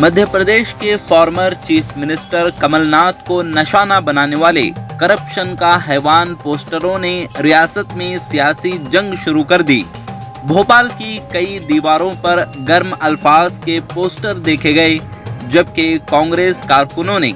मध्य प्रदेश के former chief minister Kamal Nath को निशाना बनाने वाले करप्शन का हैवान पोस्टरों ने रियासत में सियासी जंग शुरू कर दी। भोपाल की कई दीवारों पर गर्म अल्फाज के पोस्टर देखे गए, जबकि कांग्रेस कारकुनों ने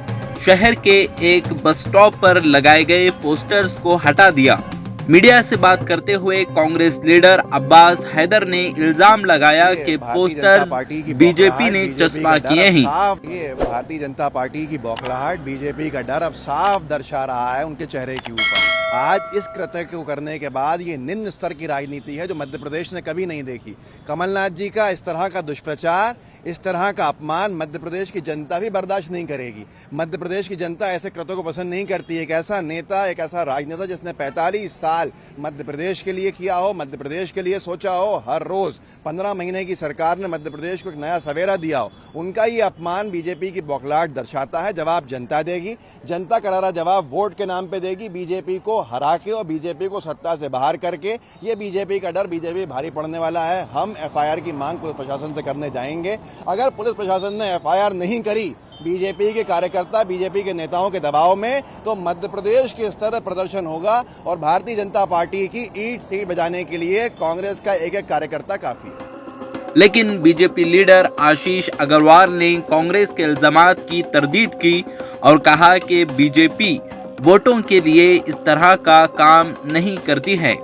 शहर के एक बस स्टॉप पर लगाए गए पोस्टर्स को हटा दिया। मीडिया से बात करते हुए कांग्रेस लीडर अब्बास हैदर ने इल्जाम लगाया कि पोस्टर्स बीजेपी ने चस्पा किए हैं। ये भारतीय जनता पार्टी की बौखलाहट, बीजेपी का डर अब साफ दर्शा रहा है उनके चेहरे के ऊपर। आज इस कृत्य को करने के बाद ये निम्न स्तर की राजनीति है जो मध्य प्रदेश ने कभी नहीं देखी। कमलनाथ जी का इस तरह का दुष्प्रचार, इस तरह का अपमान मध्य प्रदेश की जनता भी बर्दाश्त नहीं करेगी। मध्य प्रदेश की जनता ऐसे कृत्यों को पसंद नहीं करती। एक ऐसा नेता, एक ऐसा राजनेता जिसने 45 साल मध्य प्रदेश के लिए किया हो, मध्य प्रदेश के लिए सोचा हो, हर रोज 15 महीने की सरकार ने मध्य प्रदेश को एक नया सवेरा दिया हो, उनका ये अपमान बीजेपी की बौखलाहट दर्शाता है। जवाब जनता देगी, जनता करारा जवाब वोट के नाम पे देगी। बीजेपी को हरा के और बीजेपी को सत्ता से बाहर करके ये बीजेपी का डर बीजेपी भारी पड़ने वाला है। हम एफआईआर की मांग पुलिस प्रशासन से करने जाएंगे। अगर पुलिस प्रशासन ने एफआईआर नहीं करी बीजेपी के कार्यकर्ता, बीजेपी के नेताओं के दबाव में, तो मध्य प्रदेश के स्तर पर प्रदर्शन होगा और भारतीय जनता पार्टी की ईंट सीट बजाने के लिए कांग्रेस का एक एक कार्यकर्ता काफी है। लेकिन बीजेपी लीडर आशीष अग्रवाल ने कांग्रेस के इल्जामात की तरदीद की और कहा कि बीजेपी वोटों के लिए इस तरह का काम नहीं करती है।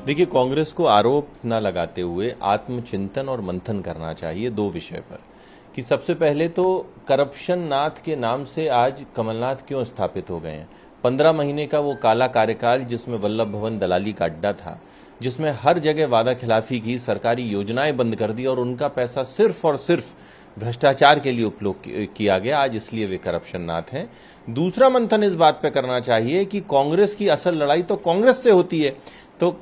देखिए, कांग्रेस को आरोप न लगाते हुए आत्मचिंतन और मंथन करना चाहिए दो विषय पर, कि सबसे पहले तो करप्शन नाथ के नाम से आज कमलनाथ क्यों स्थापित हो गए हैं। 15 महीने का वो काला कार्यकाल जिसमें वल्लभ भवन दलाली का अड्डा था, जिसमें हर जगह वादा खिलाफी की, सरकारी योजनाएं बंद कर दी और उनका पैसा सिर्फ और सिर्फ भ्रष्टाचार के लिए उपयोग किया गया, आज इसलिए वे करप्शन नाथ हैं। दूसरा मंथन इस बात पर करना चाहिए कि कांग्रेस की असल लड़ाई तो कांग्रेस से होती है, तो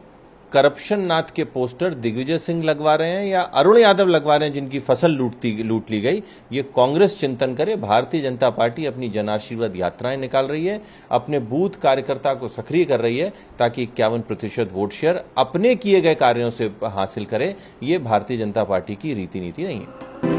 करप्शन नाथ के पोस्टर दिग्विजय सिंह लगवा रहे हैं या अरुण यादव लगवा रहे हैं जिनकी फसल लूट ली गई, ये कांग्रेस चिंतन करे। भारतीय जनता पार्टी अपनी जन आशीर्वाद यात्राएं निकाल रही है, अपने बूथ कार्यकर्ता को सक्रिय कर रही है ताकि 51% वोट शेयर अपने किए गए कार्यों से हासिल करे। ये भारतीय जनता पार्टी की रीति नीति नहीं है।